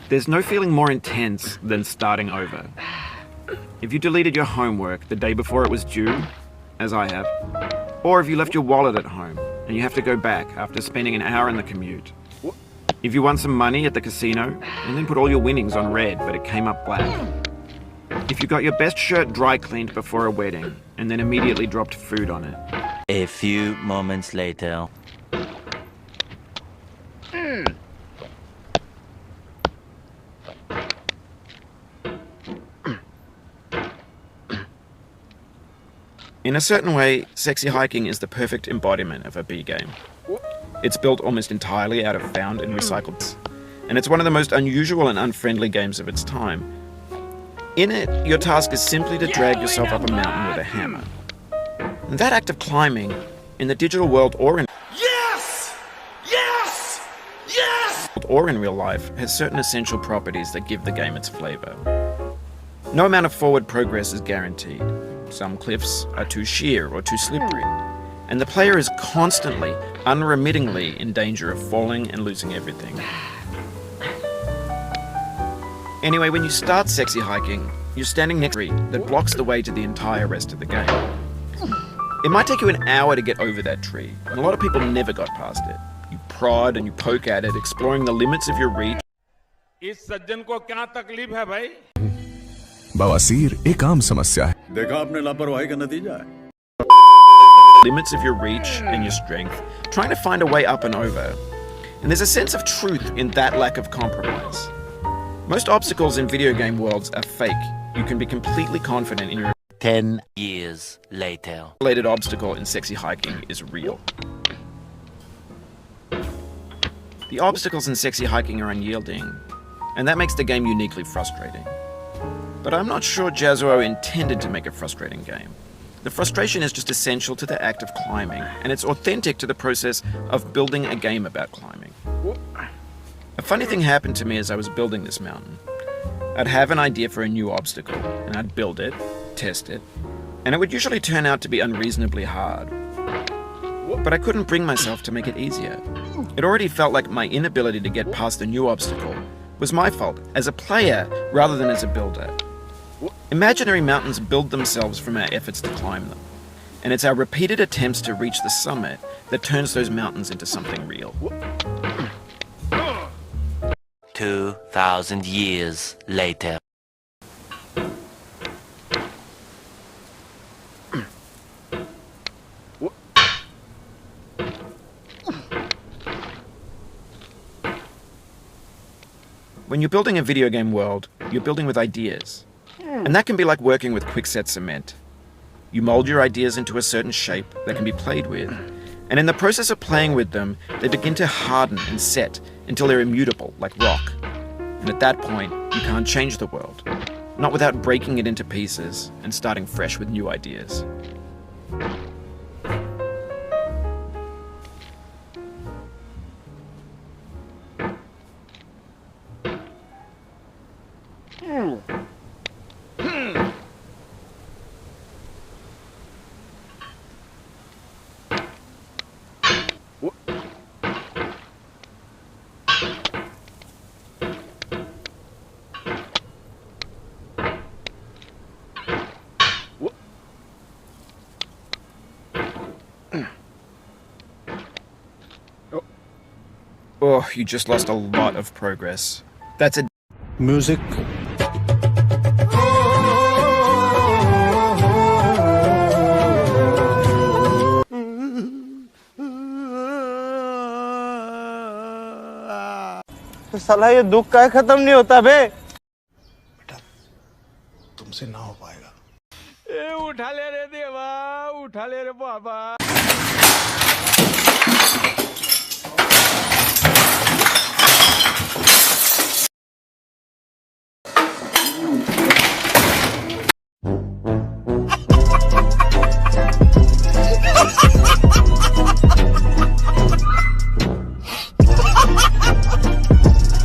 There's no feeling more intense than starting over. If you deleted your homework the day before it was due, as I have, or if you left your wallet at home and you have to go back after spending an hour in the commute. If you won some money at the casino and then put all your winnings on red but it came up black. If you got your best shirt dry cleaned before a wedding and then immediately dropped food on it. A few moments later. In a certain way, Sexy Hiking is the perfect embodiment of a B game. It's built almost entirely out of found and recycled, and it's one of the most unusual and unfriendly games of its time. In it, your task is simply to drag yourself up a mountain with a hammer. And that act of climbing, in the digital world or in or in real life, has certain essential properties that give the game its flavor. No amount of forward progress is guaranteed. Some cliffs are too sheer or too slippery, and the player is constantly, unremittingly in danger of falling and losing everything. Anyway, when you start Sexy Hiking, you're standing next to a tree that blocks the way to the entire rest of the game. It might take you an hour to get over that tree, and a lot of people never got past it. You prod and you poke at it, exploring the limits of your reach. इस सज्जन को क्या तकलीफ है भाई? बवासीर एक आम समस्या है। देखा आपने लापरवाही का नतीजा है। Limits of your reach and your strength, trying to find a way up and over. And there's a sense of truth in that lack of compromise. Most obstacles in video game worlds are fake. You can be completely confident in your 10 years later. related obstacle in Sexy Hiking is real. The obstacles in Sexy Hiking are unyielding, and that makes the game uniquely frustrating. But I'm not sure Jazuo intended to make a frustrating game. The frustration is just essential to the act of climbing, and it's authentic to the process of building a game about climbing. A funny thing happened to me as I was building this mountain. I'd have an idea for a new obstacle, and I'd build it, test it, and it would usually turn out to be unreasonably hard. But I couldn't bring myself to make it easier. It already felt like my inability to get past a new obstacle was my fault as a player rather than as a builder. Imaginary mountains build themselves from our efforts to climb them, and it's our repeated attempts to reach the summit that turns those mountains into something real. 2,000 years later. When you're building a video game world, you're building with ideas. And that can be like working with quickset cement. You mold your ideas into a certain shape that can be played with. And in the process of playing with them, they begin to harden and set until they're immutable, like rock. And at that point, you can't change the world. Not without breaking it into pieces and starting fresh with new ideas. Oh, you just lost a lot of progress. That's a Music. साला ये दुख का खत्म नहीं होता बे। बेटा तुमसे ना हो पाएगा। ए उठा ले रे देवा, उठा ले रे बाबा।